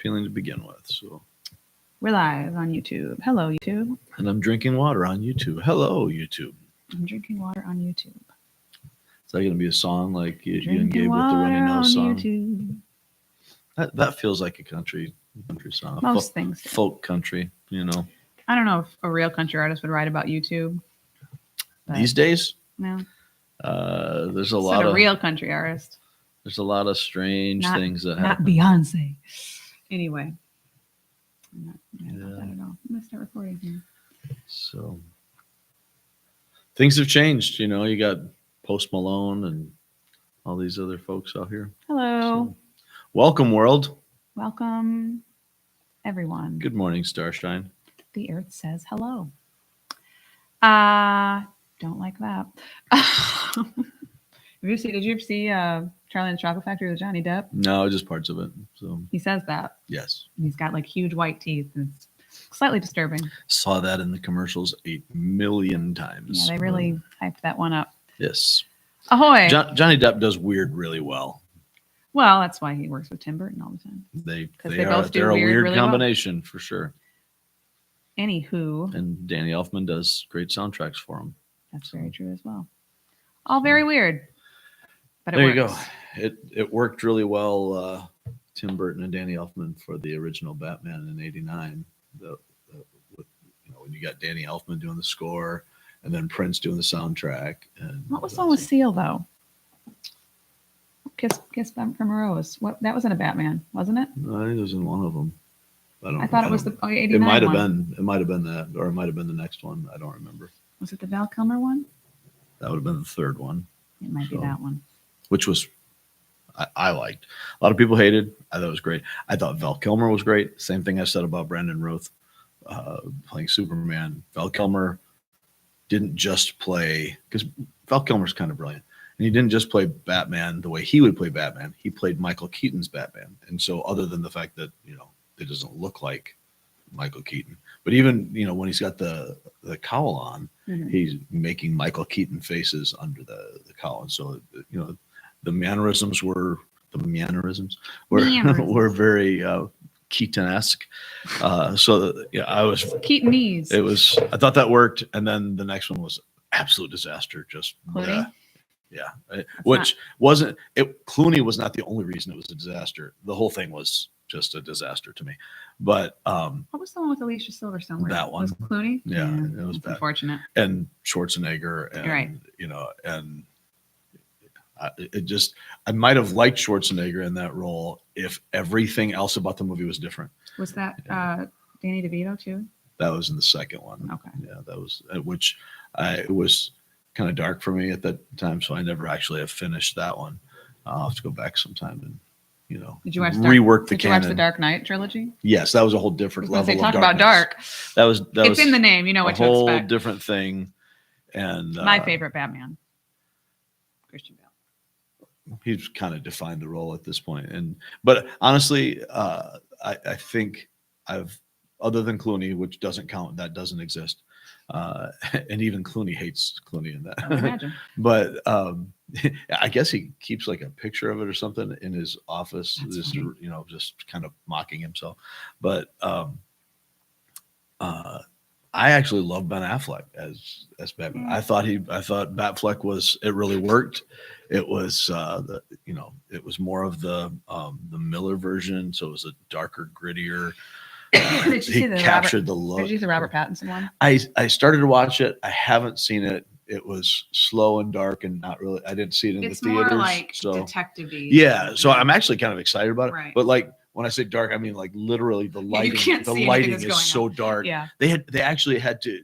feeling to begin with. So, We're live on YouTube. Hello, YouTube. and I'm drinking water on YouTube. Hello, YouTube. I'm drinking water on YouTube. Is that going to be a song like you and Drinking Gabe with the water Runny on Nose song? YouTube. That feels like a country song. Most things do. Folk country, you know. I don't know if a real country artist would write about YouTube. but These days, No. there's a Said lot a of real country artist. there's a lot of strange Not- things that Not happen. Beyonce. Anyway. I Yeah. don't know. I'm going to start recording here. So things have changed, you know. You got Post Malone and all these other folks out here. Hello. So, welcome, world. Welcome, everyone. Good morning, Starshine. The earth says hello. Don't like that. Did you ever see Charlie and the Chocolate Factory with Johnny Depp? No, just parts of it. So He says that. yes, And he's got like huge white teeth, and it's slightly disturbing. saw that in the commercials 8 million times. Yeah, they really hyped that one up. Yes. Ahoy! Johnny Depp does weird really well. Well, that's why he works with Tim Burton all the time. They 'Cause they both do they're a weird weird really well. combination for sure. Anywho, And Danny Elfman does great soundtracks for him. that's very true as well. All very weird. But it There you works. go. It worked really well. Tim Burton and Danny Elfman for the original Batman in '89. When you got Danny Elfman doing the score, and then Prince doing the soundtrack. And What was the one with Seal though? Kiss from a Rose. What? That wasn't a Batman, wasn't it? I think it was in one of them. I thought it was the 89 It might have one. been. It might have been that, or it might have been the next one. I don't remember. Was it the Val Kilmer one? That would have been the third one, It might be So- that one. which was I liked. A lot of people hated. I thought it was great. I thought Val Kilmer was great. Same thing I said about Brandon Routh playing Superman. Val Kilmer didn't just play, because Val Kilmer's kind of brilliant, and he didn't just play Batman the way he would play Batman. He played Michael Keaton's Batman, and so other than the fact that it doesn't look like Michael Keaton, but even when he's got the cowl on, Mhm. he's making Michael Keaton faces under the cowl, and so the mannerisms were Mannerisms. were very Keaton-esque. So yeah, Keatonese. I thought that worked, and then the next one was absolute disaster. Just Clooney? which wasn't it. Clooney was not the only reason it was a disaster. The whole thing was just a disaster to me. But What was the one with Alicia Silverstone? where That it was one. Clooney? Yeah, it was That's bad. unfortunate. and Schwarzenegger, and Right. and I might have liked Schwarzenegger in that role if everything else about the movie was different. Was that Danny DeVito too? That was in the second one. Okay. Yeah, that was it was kind of dark for me at that time, so I never actually have finished that one. I'll have to go back sometime and Did you watch rework the Did you watch the canon. Dark Knight trilogy? Yes, that was a whole I different was going to level say, of talk about darkness. dark. That was It's in the name. You know a what to whole expect. different thing. And My favorite Batman, Christian Bale. he's kind of defined the role at this point. But honestly, I think other than Clooney, which doesn't count, that doesn't exist. And even Clooney hates Clooney in I would that. imagine. But I guess he keeps like a picture of it or something in his office, That's just funny. just kind of mocking himself. But I actually love Ben Affleck as Batman. Yeah. I thought Batfleck it really worked. It was it was more of the Miller version, so it was a darker, grittier. Did you see the captured the look. Did you see the Robert Pattinson one? I started to watch it. I haven't seen it. It was slow and dark and not really. I didn't see it in It's the theaters. more like so detective-y. yeah, so I'm actually kind of excited about it. Right. But like when I say dark, I mean like literally the you lighting. can't The see anything lighting that's is going so on. dark. Yeah, They actually had to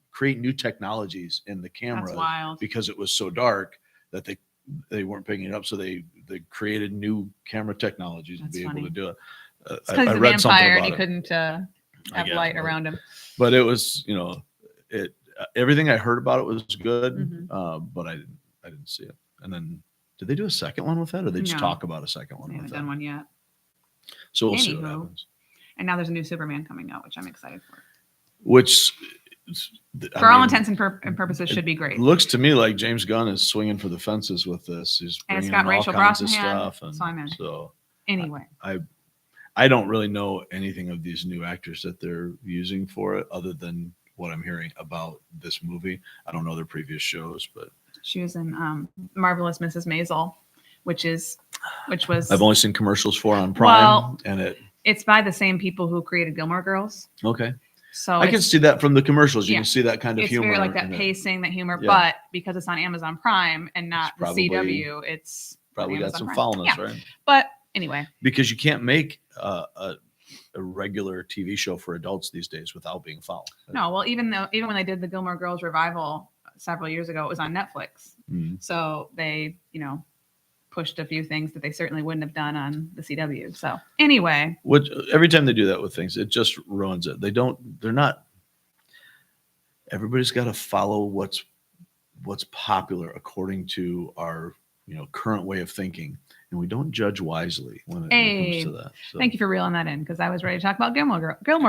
create new technologies in the that's camera wild. because it was so dark that they weren't picking it up. So they created new camera technologies to That's be able funny. to do it. It's because he's a read something vampire and about he it. couldn't I have guess, light but- around him. But it was, it everything I heard about it was good, Mhm. but I didn't see it. And then, did they do a second one with that, or they just No. talk about a second one They haven't with done that? one yet. So we'll see what Anywho. happens. And now there's a new Superman coming out, which I'm excited for. Which, For all intents and purposes, should be great. looks to me like James Gunn is swinging for the fences with this. He's And it's bringing got in all Rachel kinds of Brosnahan, stuff, and so I'm in. so Anyway, I don't really know anything of these new actors that they're using for it, other than what I'm hearing about this movie. I don't know their previous shows, but She was in Marvelous Mrs. Maisel, which was I've only seen commercials for it on Prime, Well, and it's by the same people who created Gilmore Girls. okay. So I can see that from the commercials. You yeah. can see that kind of it's humor. very like that in it. pacing, that humor, Yeah. but because it's on Amazon Prime and not It's the probably- CW, it's on Probably got Amazon some Prime. foulness, Yeah. right? But anyway, Because you can't make a regular TV show for adults these days without being foul. no. Well, even when they did the Gilmore Girls revival several years ago, it was on Netflix. Mhm. So they, pushed a few things that they certainly wouldn't have done on the CW. So anyway, Which every time they do that with things, it just ruins it. They're not. Everybody's got to follow what's popular according to our current way of thinking, and we don't judge wisely when it Hey, comes to that. So. thank you for reeling that in because I was ready to talk about Gilmore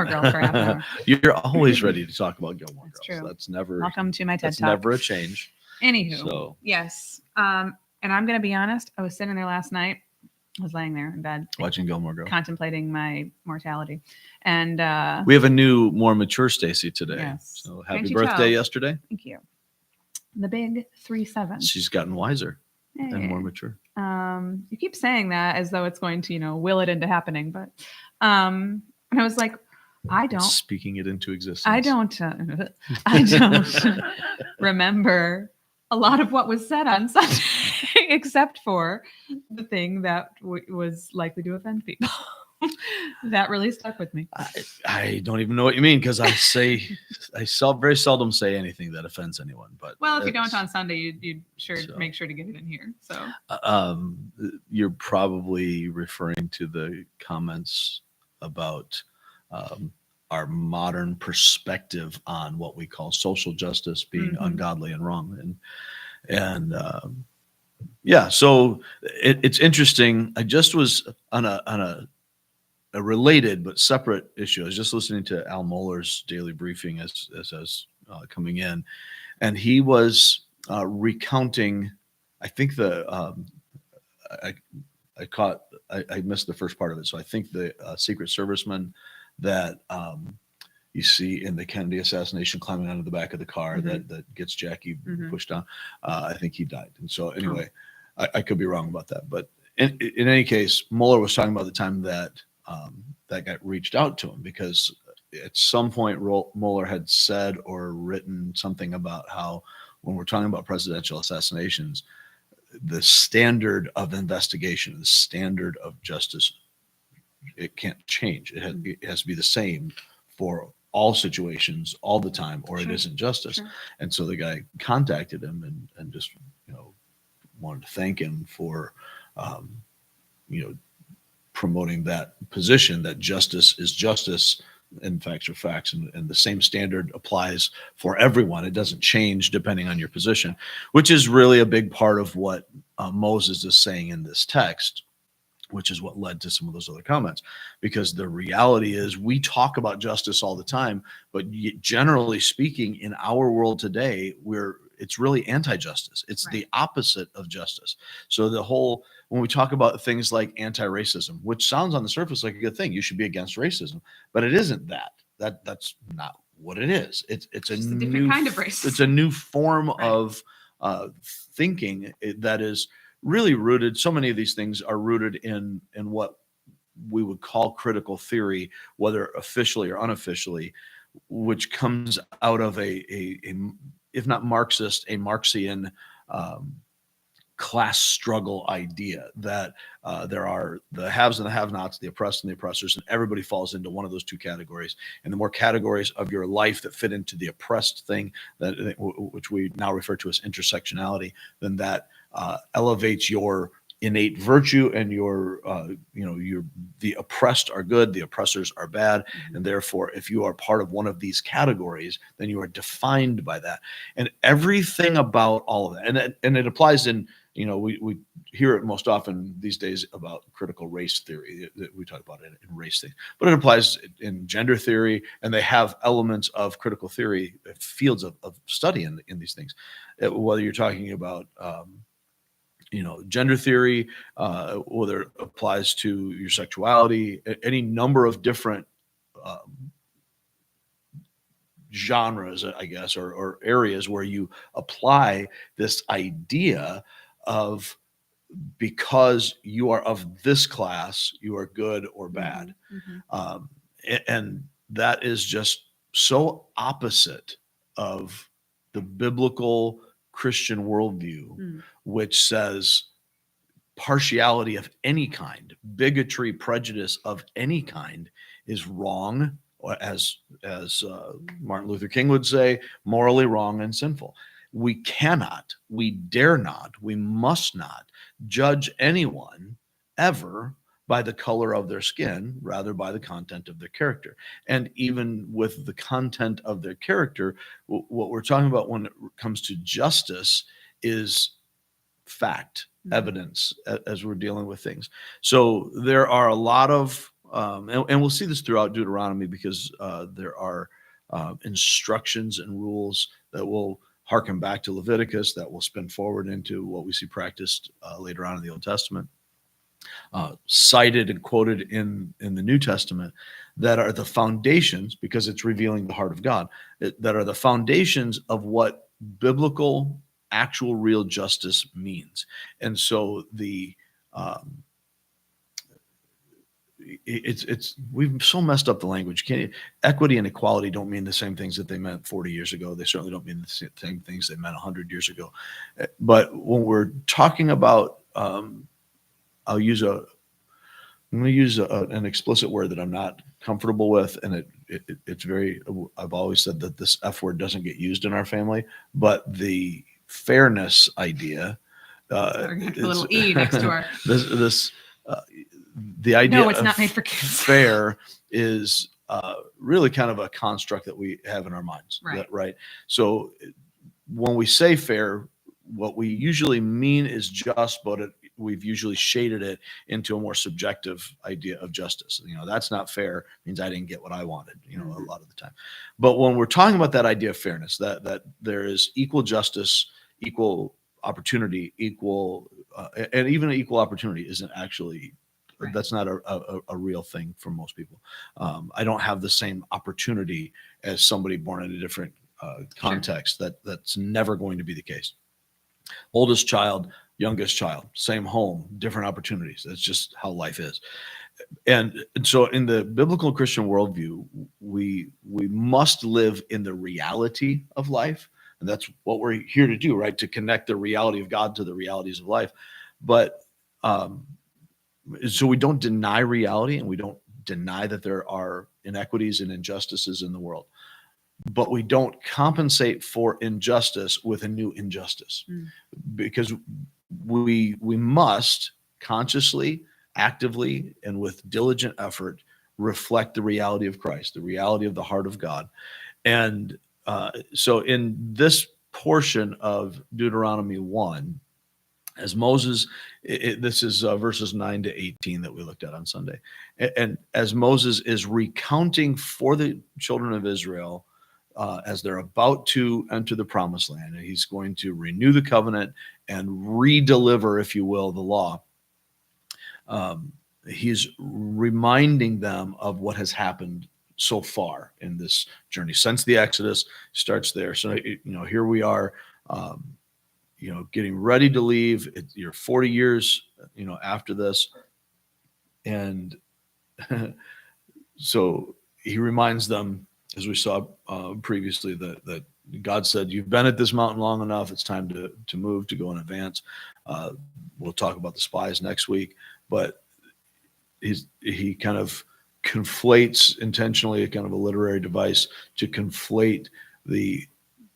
Girls for half an hour. You're always ready to talk about Gilmore Girls. That's true. That's never. Welcome to my TED That's Talk. never a change. Anywho, So yes. And I'm going to be honest. I was sitting there last night. I was laying there in bed watching Gilmore Girls, contemplating my mortality. And we have a new, more mature Stacy today. Yes. So Can't happy you birthday tell? yesterday. Thank you. The big 3-7. She's gotten wiser Hey. and more mature. You keep saying that as though it's going to, will it into happening. But and I was like, I don't. Speaking it into existence. I don't remember a lot of what was said on Sunday, except for the thing that was likely to offend people. That really stuck with me. I don't even know what you mean, because I very seldom say anything that offends anyone. But Well, if you don't on Sunday, you'd make sure to get it in here. So you're probably referring to the comments about our modern perspective on what we call social justice being ungodly and wrong, and yeah. So it's interesting. I just was on a related but separate issue. I was just listening to Al Mohler's daily briefing as coming in, and he was recounting. I think I missed the first part of it, so I think the Secret Serviceman that you see in the Kennedy assassination climbing onto the back of the car that gets Jackie pushed down. I think he died, and so anyway, I could be wrong about that, but in any case, Mohler was talking about the time that that guy reached out to him, because at some point Mohler had said or written something about how when we're talking about presidential assassinations, the standard of investigation, the standard of justice, it can't change. It has to be the same for all situations all the time, or it isn't justice. Sure. And so the guy contacted him and just wanted to thank him for promoting that position, that justice is justice and facts are facts, and the same standard applies for everyone. It doesn't change depending on your position, which is really a big part of what Moses is saying in this text, which is what led to some of those other comments. Because the reality is, we talk about justice all the time, but generally speaking, in our world today, it's really anti-justice. It's Right. the opposite of justice. So when we talk about things like anti-racism, which sounds on the surface like a good thing, you should be against racism, but it isn't that. That's not what it is. It's a different kind of racism. It's a new form Right. of thinking that is really rooted. So many of these things are rooted in what we would call critical theory, whether officially or unofficially, which comes out of a if not Marxist, a Marxian class struggle idea that there are the haves and the have-nots, the oppressed and the oppressors, and everybody falls into one of those two categories. And the more categories of your life that fit into the oppressed thing, which we now refer to as intersectionality, then that elevates your innate virtue, and the oppressed are good, the oppressors are bad, and therefore if you are part of one of these categories, then you are defined by that. And everything about all of that, and it applies in, we hear it most often these days about critical race theory. We talk about it in race things, but it applies in gender theory, and they have elements of critical theory, fields of study in these things. Whether you're talking about gender theory, whether it applies to your sexuality, any number of different um, genres, I guess, or areas where you apply this idea of, because you are of this class, you are good or bad. Mhm. And that is just so opposite of the biblical Christian worldview, Mm. which says partiality of any kind, bigotry, prejudice of any kind is wrong, or as Martin Luther King would say, morally wrong and sinful. We cannot, we dare not, we must not judge anyone ever by the color of their skin, rather by the content of their character. And even with the content of their character, what we're talking about when it comes to justice is fact, evidence, as we're dealing with things. So there are a lot of, and we'll see this throughout Deuteronomy, because there are instructions and rules that will harken back to Leviticus, that will spin forward into what we see practiced later on in the Old Testament, cited and quoted in the New Testament, that are the foundations, because it's revealing the heart of God, that are the foundations of what biblical, actual, real justice means. And so um, it's we've so messed up the language. Equity and equality don't mean the same things that they meant 40 years ago. They certainly don't mean the same things they meant 100 years ago. But when we're talking about, I'll use I'm going to use an explicit word that I'm not comfortable with, and it's very. I've always said that this F word doesn't get used in our family, but the fairness idea. We're gonna have to put a little E next to our. This the idea. No, it's of not made for kids. Fair is really kind of a construct that we have in our minds. Right. Right. So when we say fair, what we usually mean is just, but we've usually shaded it into a more subjective idea of justice. That's not fair means I didn't get what I wanted, a lot of the time. But when we're talking about that idea of fairness, that there is equal justice, equal opportunity, and even equal opportunity isn't actually, Right. that's not a real thing for most people. I don't have the same opportunity as somebody born in a different context. That's never going to be the case. Oldest child, youngest child, same home, different opportunities. That's just how life is. And so in the biblical Christian worldview, we must live in the reality of life. And that's what we're here to do, right? To connect the reality of God to the realities of life. But so we don't deny reality, and we don't deny that there are inequities and injustices in the world. But we don't compensate for injustice with a new injustice, because we must consciously, actively, and with diligent effort reflect the reality of Christ, the reality of the heart of God. And so in this portion of Deuteronomy 1, as Moses, this is verses 9 to 18 that we looked at on Sunday. And as Moses is recounting for the children of Israel, as they're about to enter the promised land, and he's going to renew the covenant and redeliver, if you will, the law. He's reminding them of what has happened so far in this journey since the Exodus starts there. So, here we are, getting ready to leave. You're 40 years, after this. And so he reminds them, as we saw previously, that God said, you've been at this mountain long enough. It's time to move, to go in advance. We'll talk about the spies next week, but he kind of conflates intentionally, a kind of a literary device to conflate the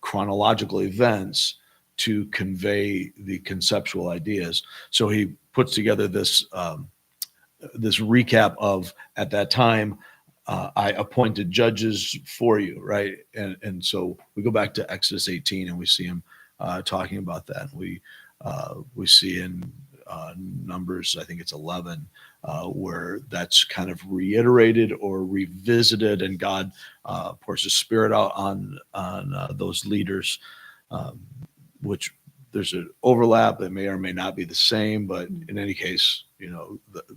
chronological events to convey the conceptual ideas. So he puts together this this recap of, at that time, I appointed judges for you, right? And so we go back to Exodus 18, and we see him talking about that. We see in Numbers, I think it's 11, where that's kind of reiterated or revisited, and God pours His Spirit out on those leaders, which there's an overlap that may or may not be the same, but Mhm. in any case,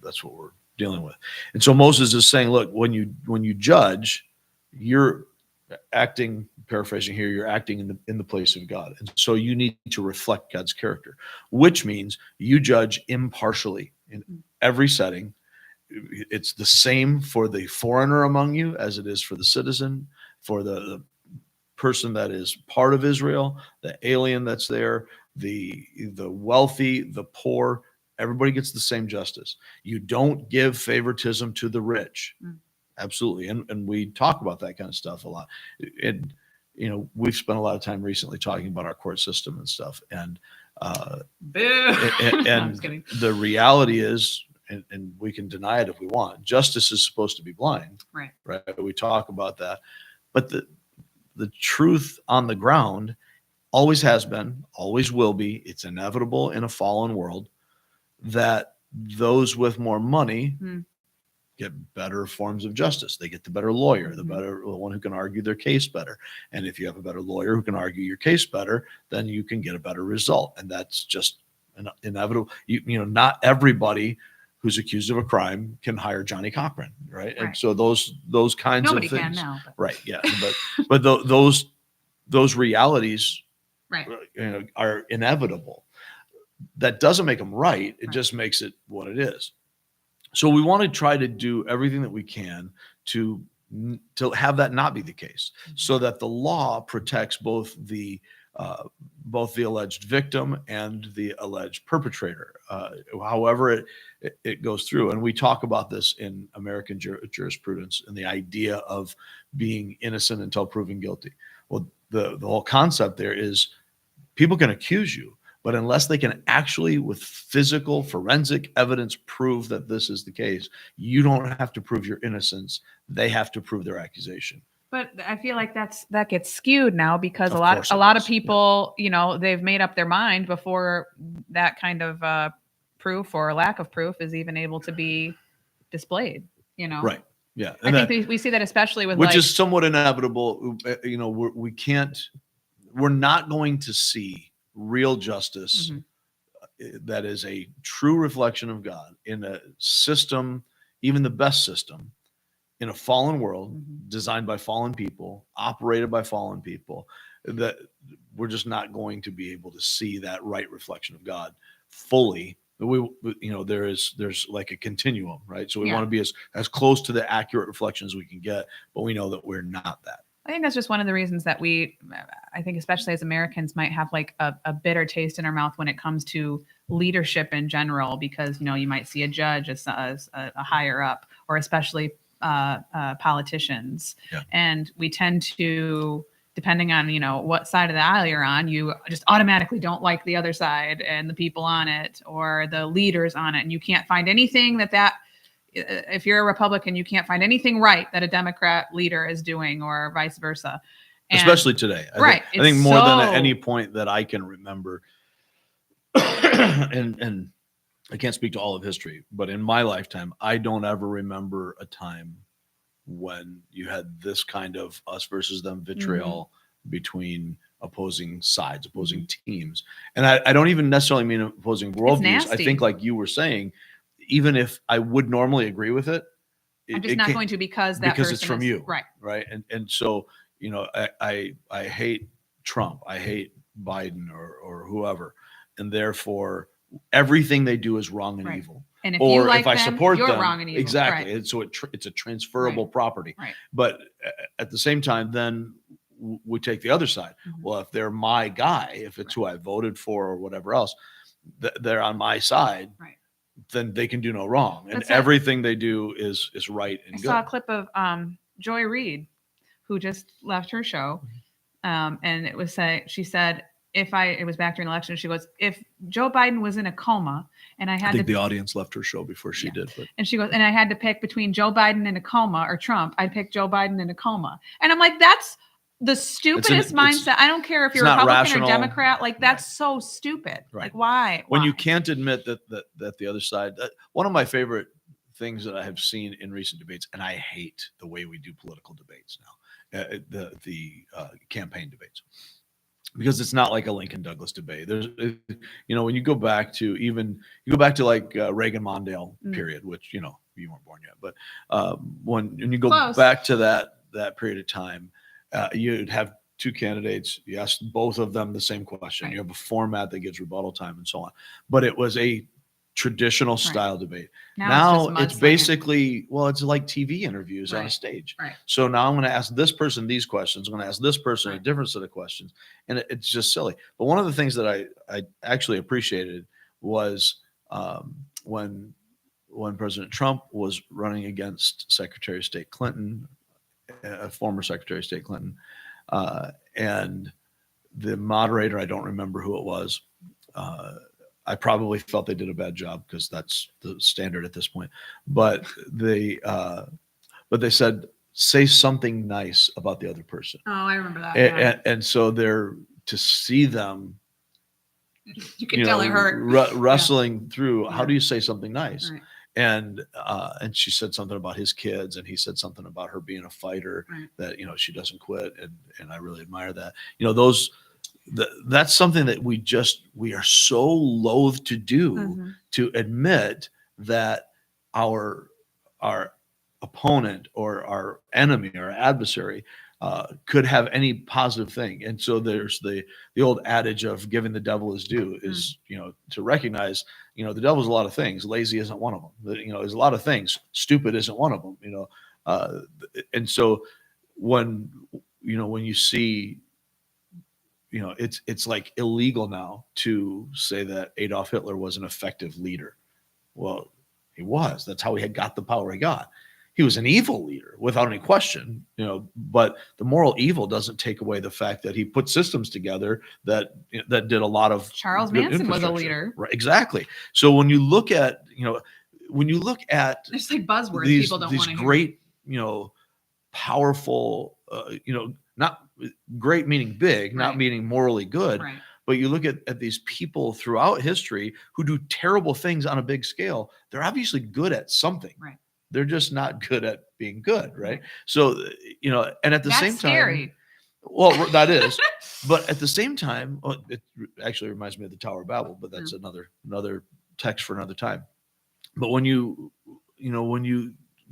that's what we're dealing with. And so Moses is saying, look, when you judge, you're acting, paraphrasing here, you're acting in the place of God. And so you need to reflect God's character, which means you judge impartially in every setting. It's the same for the foreigner among you as it is for the citizen, for the person that is part of Israel, the alien that's there, the wealthy, the poor. Everybody gets the same justice. You don't give favoritism to the rich. Mm. Absolutely. And we talk about that kind of stuff a lot. And, we've spent a lot of time recently talking about our court system and stuff. And, Boo. and, I'm just kidding. the reality is, and we can deny it if we want, justice is supposed to be blind. Right. Right. We talk about that. But the truth on the ground always has been, always will be. It's inevitable in a fallen world that those with more money get better forms of justice. They get the better lawyer, the one who can argue their case better. And if you have a better lawyer who can argue your case better, then you can get a better result. And that's just inevitable. Not everybody who's accused of a crime can hire Johnny Cochran, right? And so those kinds Nobody of things, can now, but. right? Yeah, but those realities, Right. are inevitable. That doesn't make them right. It Right. just makes it what it is. So we want to try to do everything that we can to have that not be the case, so that the law protects both the alleged victim and the alleged perpetrator, however it goes through. And we talk about this in American jurisprudence and the idea of being innocent until proven guilty. Well, the whole concept there is people can accuse you, but unless they can actually, with physical forensic evidence, prove that this is the case, you don't have to prove your innocence. They have to prove their accusation. But I feel like that gets skewed now because Of a lot course it of does. people, they've made up their mind before that kind of proof or lack of proof is even able to be displayed. Right. Yeah. I think we see that especially with which is somewhat inevitable. We're not going to see real justice that is a true reflection of God in a system, even the best system, in a fallen world designed by fallen people, operated by fallen people, that we're just not going to be able to see that right reflection of God fully. There's like a continuum, right? So we want to be as close to the accurate reflection as we can get, but we know that we're not that. I think that's just one of the reasons that I think especially as Americans might have like a bitter taste in our mouth when it comes to leadership in general, because, you might see a judge as a higher up, or especially politicians. Yeah. And we tend to, depending on, what side of the aisle you're on, you just automatically don't like the other side and the people on it or the leaders on it. And you can't find anything if you're a Republican, you can't find anything right that a Democrat leader is doing, or vice versa. Especially today. I think more than at any point that I can remember. and I can't speak to all of history, but in my lifetime, I don't ever remember a time when you had this kind of us versus them vitriol between opposing sides, opposing teams. And I don't even necessarily mean opposing worldviews. I think, like you were saying, even if I would normally agree with it, I'm just not going to because it's from you. Right. And so, I hate Trump. I hate Biden or whoever. And therefore everything they do is wrong and evil. And if I support them, wrong and evil. Exactly. Right. And so it's a transferable property. Right. But at the same time, then we take the other side. Well, if they're my guy, if it's who I voted for or whatever else, they're on my side. Right. Then they can do no wrong, and everything they do is right and good. I saw a clip of Joy Reid, who just left her show, and it was she said, it was back during the election, she goes, if Joe Biden was in a coma and I think the audience left her show before she did, but and she goes, and I had to pick between Joe Biden in a coma or Trump, I'd pick Joe Biden in a coma. And I'm like, that's the stupidest mindset. I don't care if you're Republican rational, or Democrat. Like, that's so stupid. Right. Like, why? When you can't admit that the other side, one of my favorite things that I have seen in recent debates, and I hate the way we do political debates now, the campaign debates. because it's not like a Lincoln Douglas debate. When you go back to like Reagan Mondale period, which, you weren't born yet, but when you go Close. back to that period of time, you'd have two candidates. You ask both of them the same question. Right. You have a format that gives rebuttal time and so on. But it was a traditional style debate. Now it's basically, it's like TV interviews on a stage. Right. So now I'm going to ask this person these questions. I'm going to ask this person a different set of questions. And it's just silly. But one of the things that I actually appreciated was when President Trump was running against Secretary of State Clinton, former Secretary of State Clinton, and the moderator, I don't remember who it was, I probably felt they did a bad job because that's the standard at this point. But they said, say something nice about the other person. Oh, I remember that. And so to see them, you can tell it hurt. Wrestling through, how do you say something nice? Right. And she said something about his kids, and he said something about her being a fighter, that, she doesn't quit. And I really admire that. That's something that we are so loath to do, to admit that our opponent or our enemy or adversary could have any positive thing. And so there's the old adage of giving the devil his due is, to recognize, the devil's a lot of things. Lazy isn't one of them. There's a lot of things. Stupid isn't one of them, and so when you see, it's like illegal now to say that Adolf Hitler was an effective leader. Well, he was. That's how he got the power he got. He was an evil leader without any question, but the moral evil doesn't take away the fact that he put systems together that did a lot of Charles Manson was a leader. Right, exactly. So when you look at, it's like buzzwords people don't want to hear. These great, powerful, not great meaning big, not meaning morally good, but you look at these people throughout history who do terrible things on a big scale. They're obviously good at something. Right. They're just not good at being good, right? So, and at the same time, scary. Well, that is, but at the same time, it actually reminds me of the Tower of Babel, but that's another text for another time. But when you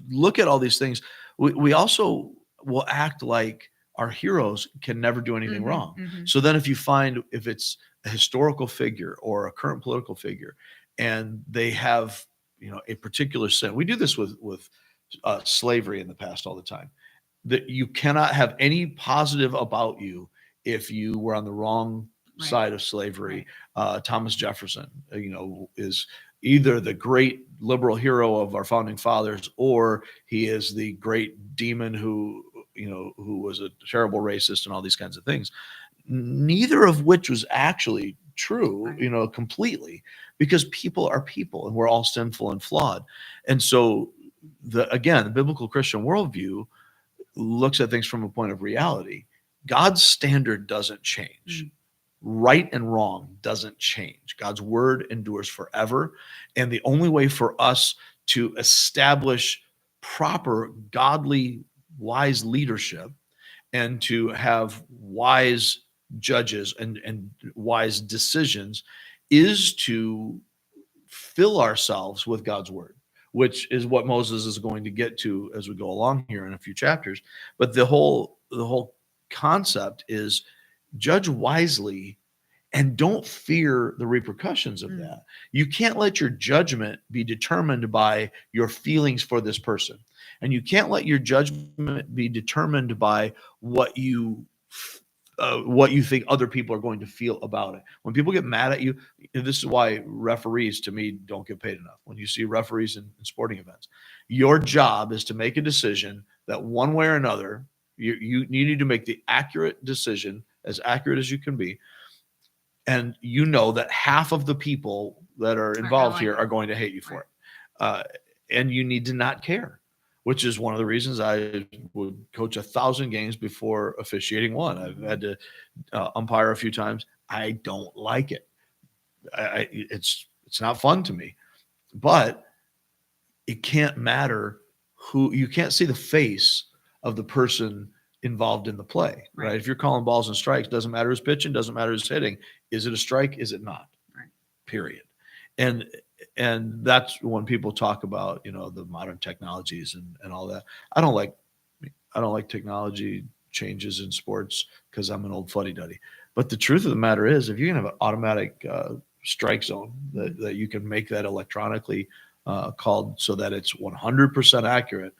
look at all these things, we also will act like our heroes can never do anything wrong. So then if it's a historical figure or a current political figure, and they have, a particular sin, we do this with slavery in the past all the time, that you cannot have any positive about you if you were on the wrong side of slavery. Thomas Jefferson, is either the great liberal hero of our founding fathers, or he is the great demon who was a terrible racist and all these kinds of things. Neither of which was actually true, completely, because people are people and we're all sinful and flawed. And so the biblical Christian worldview looks at things from a point of reality. God's standard doesn't change. Right and wrong doesn't change. God's word endures forever. And the only way for us to establish proper, godly, wise leadership and to have wise judges and wise decisions is to fill ourselves with God's word, which is what Moses is going to get to as we go along here in a few chapters. But the whole concept is judge wisely and don't fear the repercussions of that. You can't let your judgment be determined by your feelings for this person. And you can't let your judgment be determined by what you think other people are going to feel about it. When people get mad at you, this is why referees, to me, don't get paid enough. When you see referees in sporting events, your job is to make a decision that one way or another, you need to make the accurate decision, as accurate as you can be. And that half of the people that are involved here are going to hate you for it. And you need to not care, which is one of the reasons I would coach 1,000 games before officiating one. I've had to umpire a few times. I don't like it. It's not fun to me, but it can't matter you can't see the face of the person involved in the play, right? Right. If you're calling balls and strikes, doesn't matter who's pitching, doesn't matter who's hitting. Is it a strike? Is it not? Right. Period. And that's when people talk about, you know, the modern technologies and all that. I don't like technology changes in sports because I'm an old fuddy-duddy. But the truth of the matter is, if you can have an automatic strike zone that you can make that electronically called so that it's 100% accurate,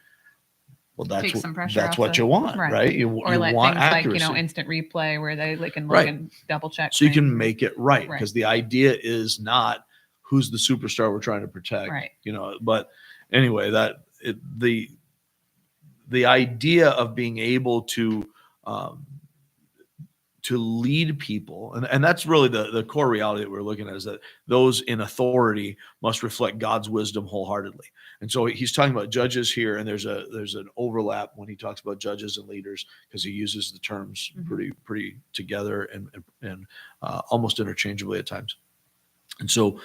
well, Take some pressure off what the- you want, right. right? You Or let want things accuracy. like, you know, instant replay where they can look Right. and double check. So you can things. make it right, Right. because the idea is not who's the superstar we're trying to protect, Right. you know. But anyway, the idea of being able to lead people, and that's really the core reality that we're looking at, is that those in authority must reflect God's wisdom wholeheartedly. And so he's talking about judges here, and there's an overlap when he talks about judges and leaders, because he uses the terms pretty together and almost interchangeably at times. And so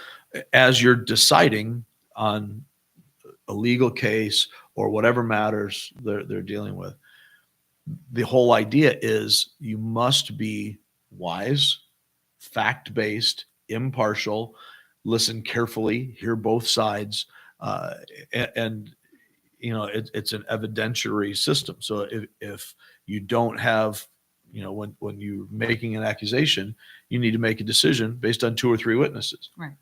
as you're deciding on a legal case or whatever matters they're dealing with, the whole idea is you must be wise, fact-based, impartial, listen carefully, hear both sides, and you know, it's an evidentiary system. So if you don't have, you know, when you're making an accusation, you need to make a decision based on 2 or 3 witnesses. Right.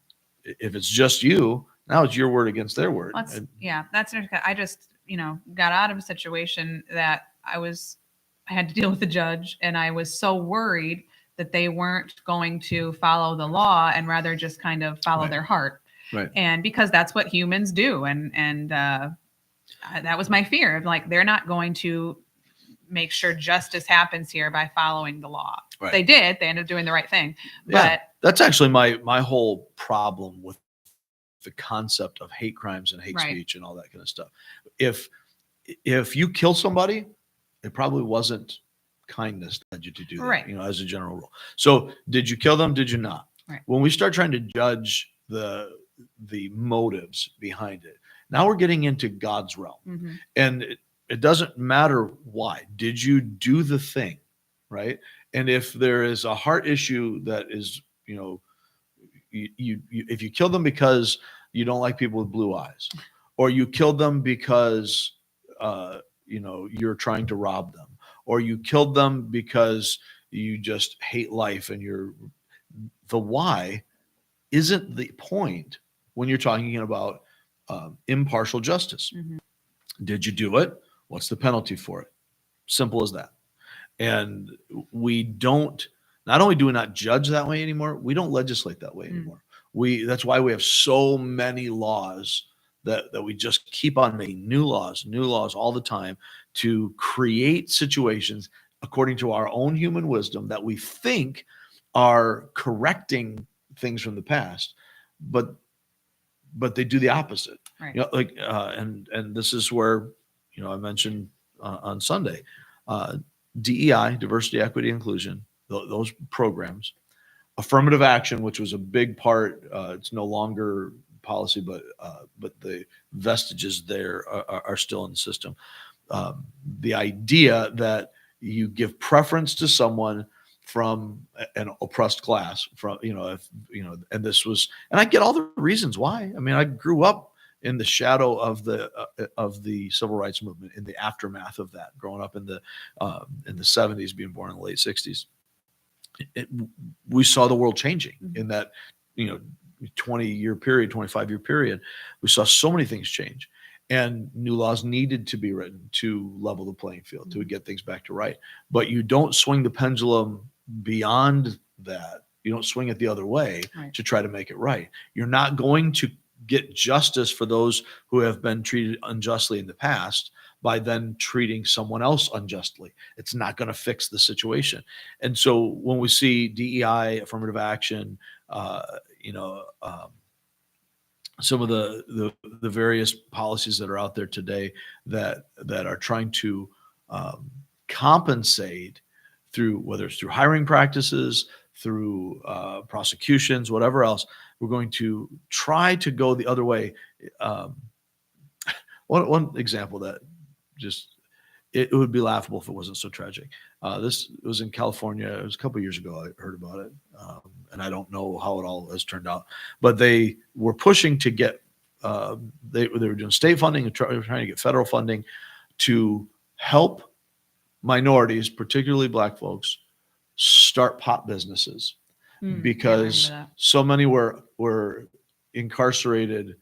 If it's just you, now it's your word against their word. That's interesting. I just, you know, got out of a situation that I had to deal with the judge, and I was so worried that they weren't going to follow the law and rather just kind of follow Right. their heart. Right. And because that's what humans do. And that was my fear of, like, they're not going to make sure justice happens here by following the law. Right. They did. They ended up doing the right thing. Yeah. But That's actually my whole problem with the concept of hate crimes and hate Right. speech and all that kind of stuff. If you kill somebody, it probably wasn't kindness that led you to do that, Right. you know, as a general rule. So did you kill them? Did you not? Right. When we start trying to judge the motives behind it, now we're getting into God's realm. Mhm. And it doesn't matter why. Did you do the thing, right? And if there is a heart issue that is, you know, you if you kill them because you don't like people with blue eyes, or you killed them because you know, you're trying to rob them, or you killed them because you just hate life, and the why isn't the point when you're talking about impartial justice. Mhm. Did you do it? What's the penalty for it? Simple as that. And we don't, not only do we not judge that way anymore, we don't legislate that way anymore. That's why we have so many laws that we just keep on making new laws all the time to create situations according to our own human wisdom that we think are correcting things from the past, but they do the opposite. Right. You know, like and this is where, you know, I mentioned on Sunday, DEI, diversity, equity, inclusion, those programs, affirmative action, which was a big part. It's no longer policy, but the vestiges there are still in the system. The idea that you give preference to someone from an oppressed class, from, you know, if, you know, and this was, and I get all the reasons why. I mean, I grew up in the shadow of the civil rights movement, in the aftermath of that, growing up in the 70s, being born in the late 60s. We saw the world changing in that, you know, 20-year period, 25-year period. We saw so many things change, and new laws needed to be written to level the playing field, to get things back to right. But you don't swing the pendulum beyond that. You don't swing it the other way to try to make it right. You're not going to get justice for those who have been treated unjustly in the past by then treating someone else unjustly. It's not going to fix the situation. And so when we see DEI, affirmative action, you know, some of the various policies that are out there today that are trying to compensate through, whether it's through hiring practices, through prosecutions, whatever else, we're going to try to go the other way. One example that just, it would be laughable if it wasn't so tragic. This was in California. It was a couple of years ago. I heard about it, and I don't know how it all has turned out. But they were pushing to get they were doing state funding and trying to get federal funding to help minorities, particularly Black folks, start pot businesses because so many were incarcerated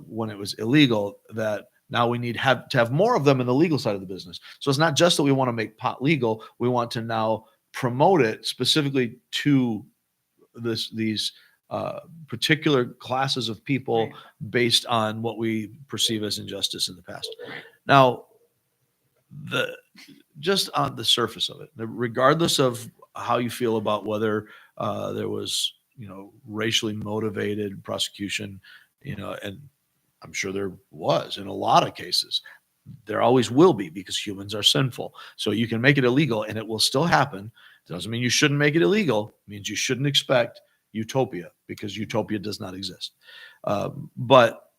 when it was illegal that now we need to have more of them in the legal side of the business. So it's not just that we want to make pot legal; we want to now promote it specifically to these particular classes of people based on what we perceive as injustice in the past. Now, just on the surface of it, regardless of how you feel about whether there was, racially motivated prosecution, and I'm sure there was in a lot of cases. There always will be because humans are sinful. So you can make it illegal and it will still happen. Doesn't mean you shouldn't make it illegal. It means you shouldn't expect utopia because utopia does not exist. But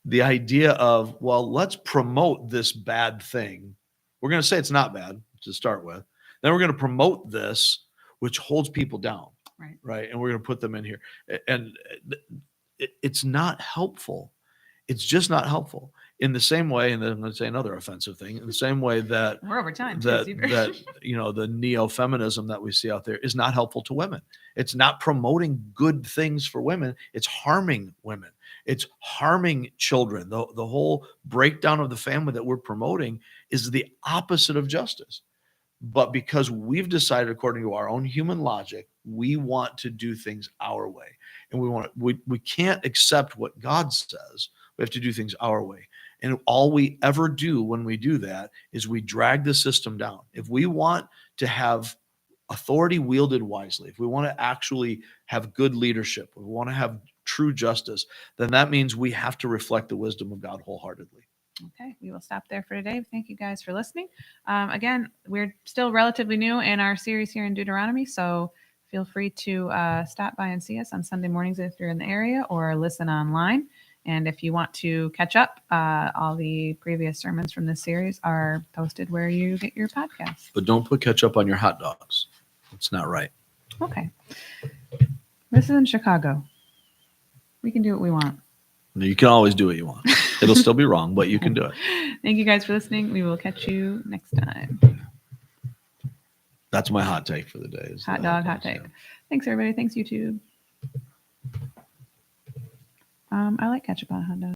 the idea of, well, let's promote this bad thing. We're going to say it's not bad to start with. Then we're going to promote this, which holds people down. Right. And we're going to put them in here. And it's not helpful. It's just not helpful. In the same way, and then I'm going to say another offensive thing, in the same way that we're over time that the neo-feminism that we see out there is not helpful to women. It's not promoting good things for women. It's harming women. It's harming children. The whole breakdown of the family that we're promoting is the opposite of justice. But because we've decided, according to our own human logic, we want to do things our way, and we can't accept what God says. We have to do things our way. And all we ever do when we do that is we drag the system down. If we want to have authority wielded wisely, if we want to actually have good leadership, if we want to have true justice, then that means we have to reflect the wisdom of God wholeheartedly. Okay, we will stop there for today. Thank you guys for listening. Again, we're still relatively new in our series here in Deuteronomy, so feel free to stop by and see us on Sunday mornings if you're in the area, or listen online. And if you want to catch up, all the previous sermons from this series are posted where you get your podcasts. But don't put ketchup on your hot dogs. It's not right. Okay. This is in Chicago. We can do what we want. You can always do what you want. It'll still be wrong, but you can do it. Thank you guys for listening. We will catch you next time. That's my hot take for the day. Hot dog, hot take. Yeah. Thanks, everybody. Thanks, YouTube. I like ketchup on a hot dog.